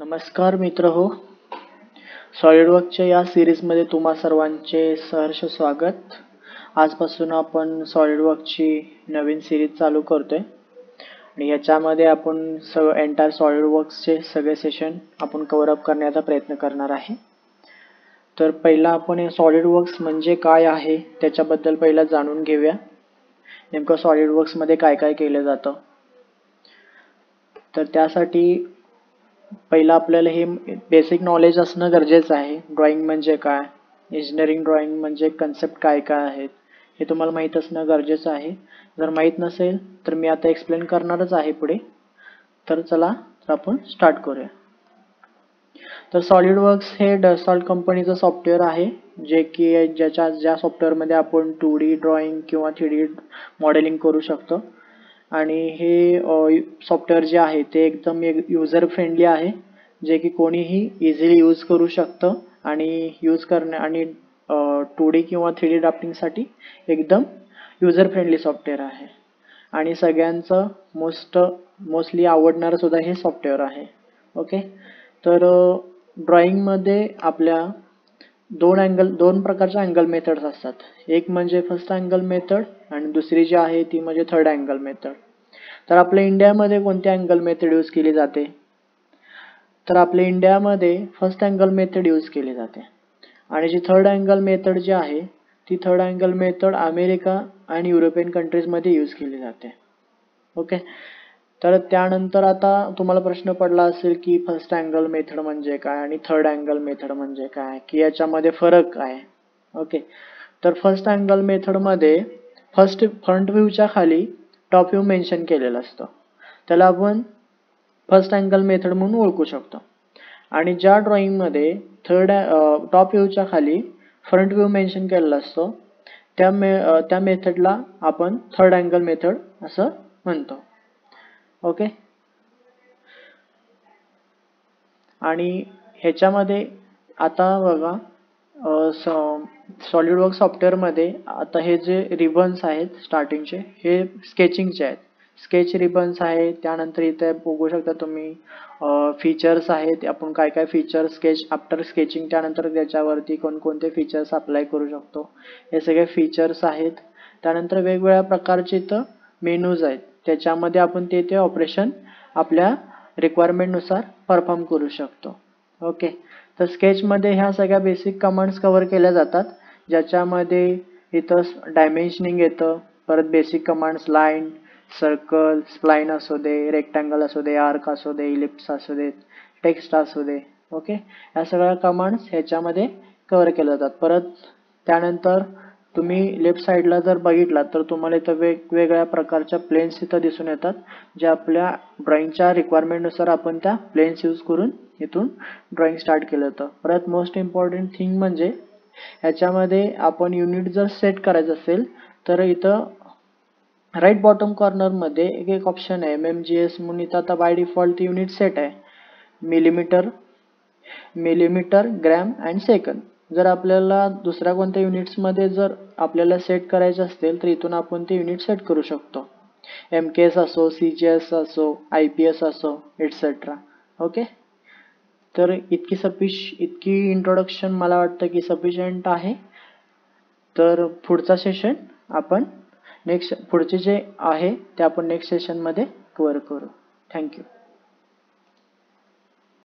नमस्कार मित्र हो, सॉलिडवर्कच्या या सिरीजमध्ये तुम्हा सर्वांचे सहर्ष स्वागत. आजपासून आपण सॉलिडवर्कची नवीन सिरीज चालू करतोय आणि याच्यामध्ये आपण एंटायर सॉलिडवर्क्सचे सगळे सेशन आपण कव्हर अप करण्याचा प्रयत्न करणार आहे. तर पहिला आपण हे सॉलिडवर्क्स म्हणजे काय आहे त्याच्याबद्दल पहिला जाणून घेऊया. नेमकं सॉलिडवर्क्समध्ये काय काय केलं जातं. तर त्यासाठी पहिला आपल्याला हे बेसिक नॉलेज असणं गरजेचं आहे. ड्रॉइंग म्हणजे काय, इंजिनिअरिंग ड्रॉइंग म्हणजे कन्सेप्ट काय काय आहेत हे तुम्हाला माहीत असणं गरजेचं आहे. जर माहीत नसेल तर मी आता एक्सप्लेन करणारच आहे पुढे. तर चला आपण स्टार्ट करूया. तर सॉलिडवर्क्स हे डसॉल्ट कंपनीचं सॉफ्टवेअर आहे जे की ज्या सॉफ्टवेअरमध्ये आपण 2D ड्रॉइंग किंवा 3D मॉडेलिंग करू शकतो. आणि हे सॉफ्टवेअर जे आहे ते एकदम युजर फ्रेंडली आहे, जे की कोणीही इझिली यूज करू शकतं आणि यूज करणे आणि 2D किंवा 3D ड्राफ्टिंगसाठी एकदम युजर फ्रेंडली सॉफ्टवेअर आहे आणि सगळ्यांचं मोस्टली आवडणारं सुद्धा हे सॉफ्टवेअर आहे. ओके. तर ड्रॉइंगमध्ये आपल्या दोन प्रकारच्या अँगल मेथड्स असतात. एक म्हणजे फर्स्ट अँगल मेथड आणि दुसरी जी आहे ती म्हणजे थर्ड अँगल मेथड. तर आपल्या इंडियामध्ये कोणती अँगल मेथड यूज केली जाते? तर आपल्या इंडियामध्ये फर्स्ट अँगल मेथड यूज केली जाते आणि जी थर्ड अँगल मेथड जी आहे ती थर्ड अँगल मेथड अमेरिका आणि युरोपियन कंट्रीजमध्ये यूज केली जाते. ओके. तर त्यानंतर आता तुम्हाला प्रश्न पडला असेल की फर्स्ट अँगल मेथड म्हणजे काय आणि थर्ड अँगल मेथड म्हणजे काय, की याच्यामध्ये फरक काय. ओके. तर फर्स्ट अँगल मेथडमध्ये फ्रंट व्ह्यूच्या खाली टॉप व्ह्यू मेन्शन केलेलं असतं, त्याला आपण फर्स्ट अँगल मेथड म्हणून ओळखू शकतो. आणि ज्या ड्रॉइंगमध्ये टॉप व्ह्यूच्या खाली फ्रंट व्ह्यू मेन्शन केलेला असतो त्या मेथडला आपण थर्ड अँगल मेथड असं म्हणतो. ओके. आणि ह्याच्यामध्ये आता बघा सॉलिडवर्क सॉफ्टवेअरमध्ये आता हे जे रिबन्स आहेत स्टार्टिंगचे हे स्केचिंगचे आहेत. स्केच रिबन्स आहे. त्यानंतर इथे बघू शकता तुम्ही फीचर्स आहेत. आपण काय काय फीचर्स स्केच आफ्टर स्केचिंग त्यानंतर त्याच्यावरती कोणकोणते फीचर्स अप्लाय करू शकतो हे सगळे फीचर्स आहेत. त्यानंतर वेगवेगळ्या प्रकारचे इथं मेनूज आहेत, त्याच्यामध्ये आपण ते ऑपरेशन आपल्या रिक्वायरमेंटनुसार परफॉर्म करू शकतो. ओके. तर स्केचमध्ये ह्या सगळ्या बेसिक कमांड्स कव्हर केल्या जातात, ज्याच्यामध्ये इथं डायमेन्शनिंग येतं, परत basic commands line, circle, spline असू दे, रेक्टँगल असू दे, आर्क असू दे, इलिप्स असू दे, टेक्स्ट असू दे. ओके. या सगळ्या कमांड्स ह्याच्यामध्ये कव्हर केल्या जातात. परत त्यानंतर तुम्ही लेफ्ट साईडला जर बघितलात तर तुम्हाला इथं वेगवेगळ्या प्रकारच्या प्लेन्स इथं दिसून येतात, जे आपल्या ड्रॉइंगच्या रिक्वायरमेंटनुसार आपण त्या प्लेन्स यूज करून इथून ड्रॉइंग स्टार्ट केलं होतं. परत मोस्ट इम्पॉर्टंट थिंग म्हणजे ह्याच्यामध्ये आपण युनिट जर सेट करायचं असेल तर इथं राईट बॉटम कॉर्नरमध्ये एक ऑप्शन आहे MMGS म्हणून. इथं आता बाय डिफॉल्ट युनिट सेट आहे मिलीमीटर, ग्रॅम अँड सेकंद. जर आपल्याला दुसऱ्या कोणत्या युनिट्समध्ये जर आपल्याला सेट करायचे असतील तर इथून आपण ते युनिट सेट करू शकतो. MKS असो, CGS असो, IPS असो, एटसेट्रा. ओके. तर इतकी इंट्रोडक्शन मला वाटतं की सफिशियंट आहे. तर पुढचा सेशन आपण पुढचे जे आहे ते आपण नेक्स्ट सेशनमध्ये कव्हर करू. थँक्यू.